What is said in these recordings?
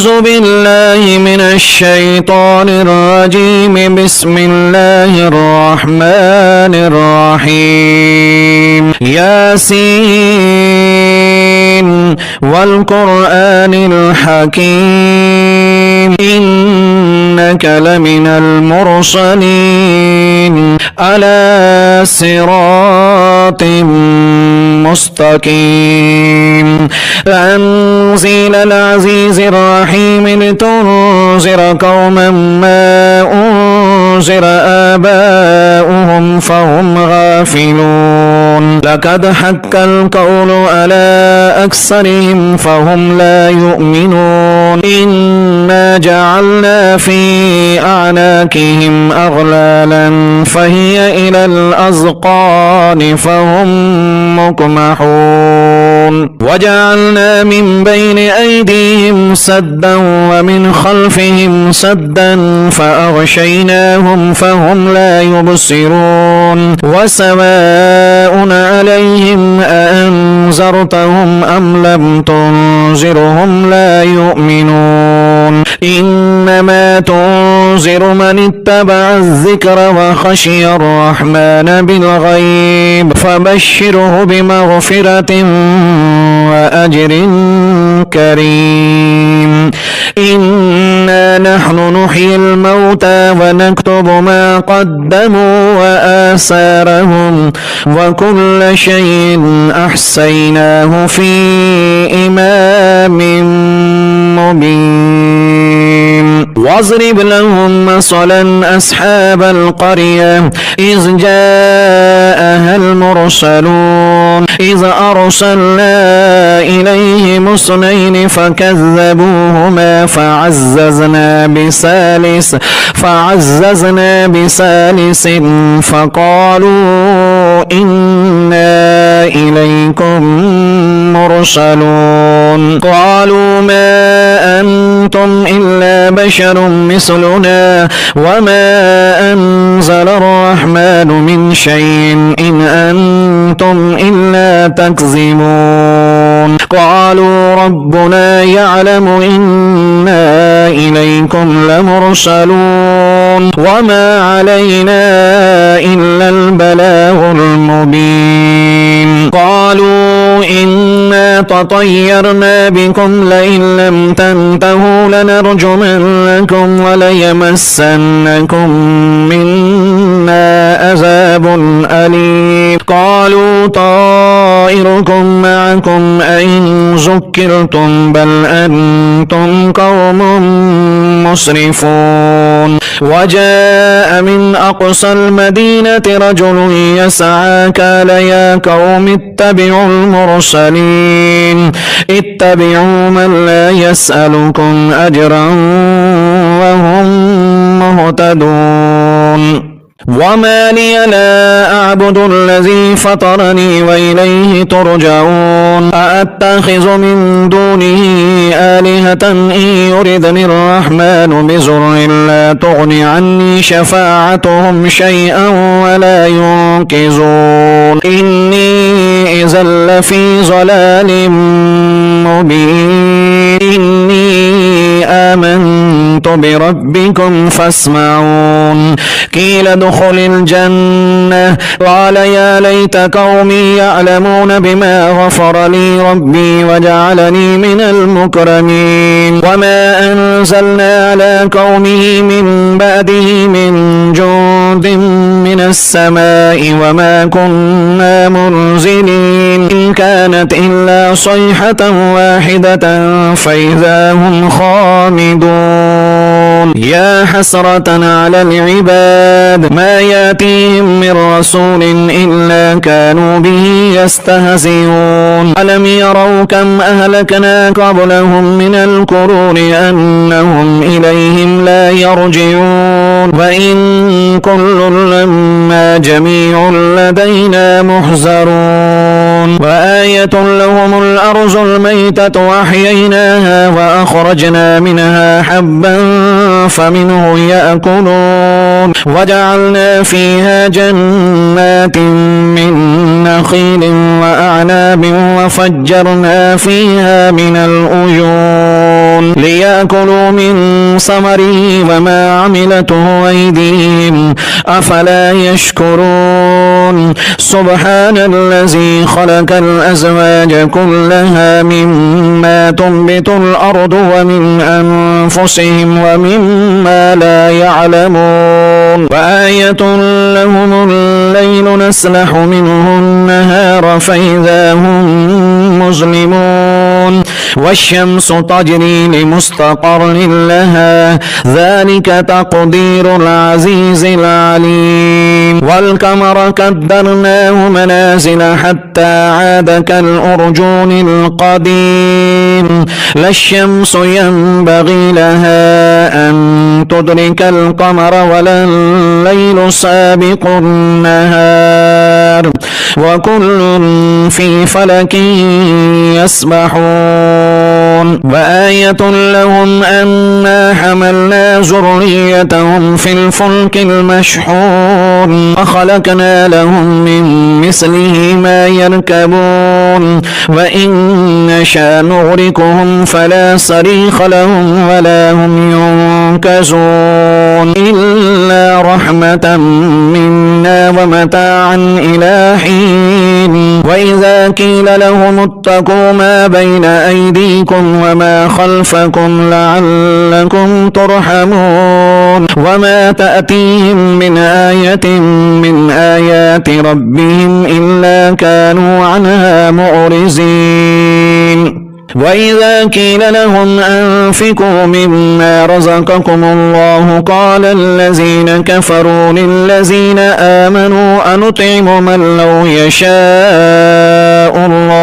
أعوذ بالله من الشيطان الرجيم. بسم الله الرحمن الرحيم. ياسين والقرآن الحكيم إنك لمن المرسلين على صراط مستقيم. تنزيل العزيز الرحيم لتنذر قوما ما أنذر آباؤهم فهم غافلون. لقد حق القول على أكثرهم فهم لا يؤمنون. إنا جعلنا في أعناقهم أغلالا فهي إلى الأذقان فهم مقمحون. وجعلنا من بين أيديهم سدا ومن خلفهم سدا فأغشيناهم فهم لا يبصرون. وسواء عليهم أأنذرتهم أم لم تنذرهم لا يؤمنون. إنما تنذر من اتبع الذكر وخشي الرحمن بالغيب فبشره بمغفرة وأجر كريم. إنا نحن نحيي الموتى ونكتب ما قدموا وآثارهم وكل شيء أحصيناه في إمام مبين. واضرب لهم مثلا أصحاب القرية إذ جاءها المرسلون إذ أرسلنا إليهم اثنين فكذبوهما فعززنا بثالث فقالوا إنا إليكم مرسلون. قالوا ما أنتم إلا بشر مثلنا وما أنزل الرحمن من شيء إن أنتم إلا تكذبون. قالوا ربنا يعلم إنا إليكم لمرسلون وما علينا إلا البلاغ المبين. قالوا إنا تطيرنا بكم لئن لم تنتهوا لنرجمنكم وليمسنكم منا عذاب أليم. قالوا طائركم معكم أئن ذكرتم بل أنتم قوم مسرفون. وجاء من أقصى المدينة رجل يسعى قال يا قوم اتبعوا المرسلين اتبعوا من لا يسألكم أجرا وهم مهتدون. وما لي لا أعبد الذي فطرني وإليه ترجعون. أأتخذ من دونه آلهة إن يردني الرحمن بضر لا تغن عني شفاعتهم شيئا ولا ينقذون. إني إذا لفي ضلال مبين. إني آمنت بربكم فاسمعون. قيل ادخل الجنة قال يا ليت قومي يعلمون بما غفر لي ربي وجعلني من المكرمين. وما أنزلنا على قومه من بعده من جند من السماء وما كنا منزلين إن كانت إلا صيحة واحدة فإذا هم خامدون. يا حسرة على العباد ما يأتيهم من رسول إلا كانوا به يستهزئون. ألم يروا كم أهلكنا قبلهم من القرون أنهم إليهم لا يرجعون. وإن كل لما جميع لدينا محذرون. وآية لهم الأرض الميتة وأحييناها وأخرجنا منها حبا فمنه يأكلون. وجعلنا فيها جنات من نخيل وأعناب وفجرنا فيها من العيون فكلوا من ثمره وما عملته أيديهم أفلا يشكرون سبحان الذي خلق الأزواج كلها مما تنبت الأرض ومن أنفسهم ومما لا يعلمون وآية لهم الليل نسلح منه النهار فإذا هم مظلمون والشمس تجري لمستقر لها ذلك تقدير العزيز العليم والقمر قدرناه منازل حتى عاد كالأرجون القديم لا الشمس ينبغي لها أن تدرك القمر ولا الليل سابق النهار وكل في فلك يسبحون وآية لهم أنا حملنا ذريتهم في الفلك المشحون وخلقنا لهم من مثله ما يركبون وإن نشاء نغرقهم فلا صريخ لهم ولا هم ينقذون إلا رحمة منا ومتاعا إلى حين وإذا قيل لهم اتقوا ما بين أيديكم وما خلفكم لعلكم ترحمون وما تأتيهم من آية من آيات ربهم إلا كانوا عنها معرضين وإذا قيل لهم أنفقوا مما رزقكم الله قال الذين كفروا للذين آمنوا أنطعم من لو يشاء الله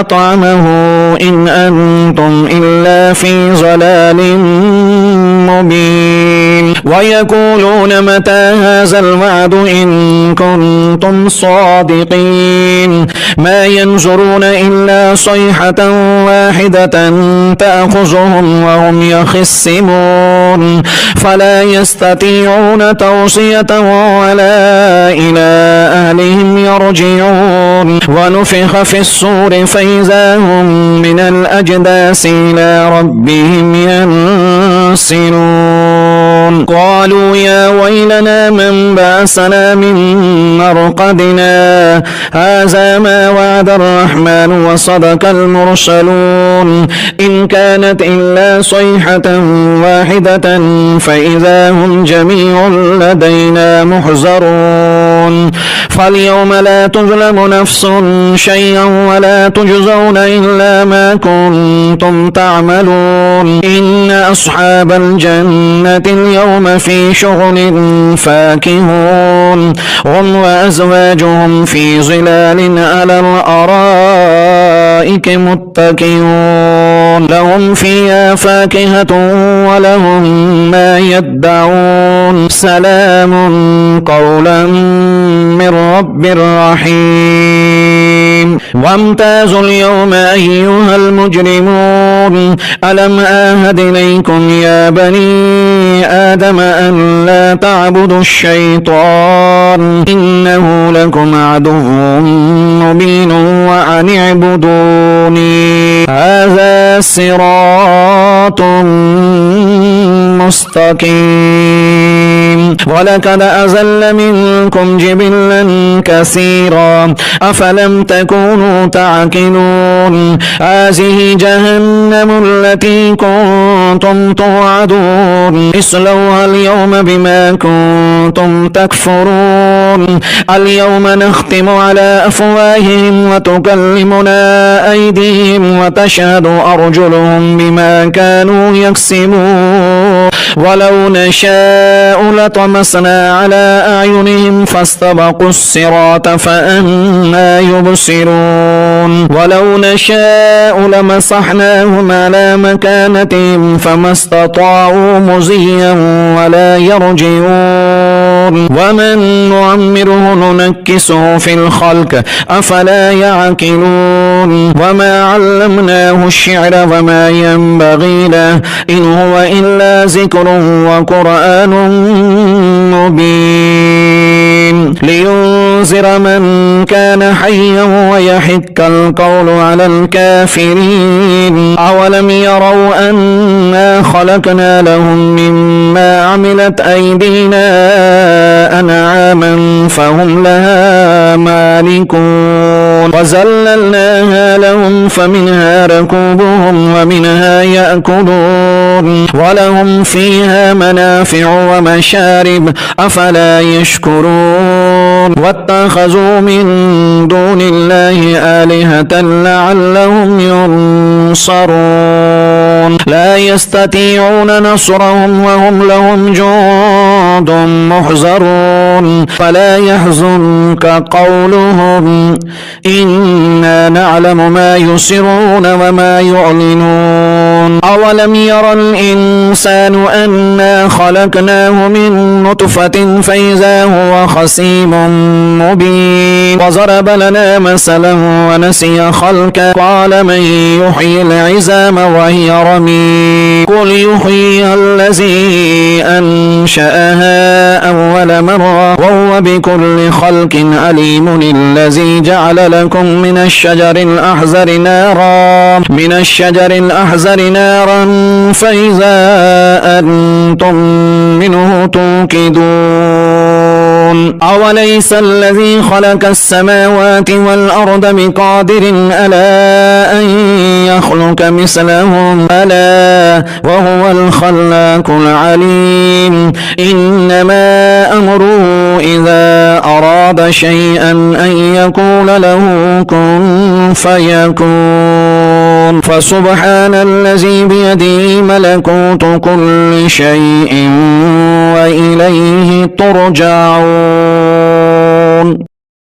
أطعمه إن أنتم إلا في ضلال مبين ويقولون متى هذا الوعد إن كنتم صادقين ما ينظرون إلا صيحة واحدة تأخذهم وهم يخصمون فلا يستطيعون توصية ولا إلى أهلهم يرجعون ونفخ في الصور فإذا هم من الأجداث إلى ربهم ينسلون قالوا يا ويلنا من بعثنا من مرقدنا هذا ما وعد الرحمن وصدق المرسلون إن كانت إلا صيحة واحدة فإذا هم جميع لدينا محضرون فاليوم لا تظلم نفس شيئا ولا تجزون إلا ما كنتم تعملون إن أصحاب الجنة اليوم في شغل فاكهون هم وأزواجهم في ظلال على الأرائك متكئون لهم فيها فاكهة ولهم ما يدعون سلام قولا من رب رحيم وامتازوا اليوم أيها المجرمون ألم آهد إليكم يا بني آدم أن لا تعبدوا الشيطان إنه لكم عدو مبين وأن اعبدوني هذا صراط مستقيم ولقد أزل منكم جبلا كثيرا أفلم تكونوا تعقلون هذه جهنم التي كنتم توعدون اصلوها اليوم بما كنتم تكفرون اليوم نختم على أفواههم وتكلمنا أيديهم وتشهد أرجلهم بما كانوا يكسبون ولو نشاء لطمسنا على أعينهم فاستبقوا الصراط فأنى يبصرون ولو نشاء لمسحناهم على مكانتهم فما استطاعوا مزيا ولا يرجعون ومن نعمره ننكسه في الخلق أفلا يعقلون وما علمناه الشعر وما ينبغي له إن هو إلا ذكر وقرآن مبين لينذر من كان حيا ويحق القول على الكافرين أولم يروا أنا خلقنا لهم مما عملت أيدينا أنعاما فهم لها مالكون وزللناها لهم فمنها ركوبهم ومنها يأكلون ولهم فيها منافع ومشارب أفلا يشكرون واتخذوا من دون الله آلهة لعلهم ينصرون لا يستطيعون نصرهم وهم لهم جند محضرون فلا يحزنك قولهم إنا نعلم ما يسرون وما يعلنون أولم ير الإنسان أنا خلقناه من نطفة فإذا هو خصيم مبين وضرب لنا مثلا ونسي خلقه قال من يحيي العظام وهي رميم قل يحييها الذي أنشأها أول مرة وهو بكل خلق عليم الذي جعل لكم من الشجر الأحزر نارا فإذا أنتم منه توقدون أوليس الذي خلق السماوات والأرض بقادر ألا أن يخلق مثلهم ألا وهو الخلاق العليم إنما أمره إذا أراد شيئا أن يقول له كن فيكون فسبحان الذي بيده ملكوت كل شيء وإليه ترجعون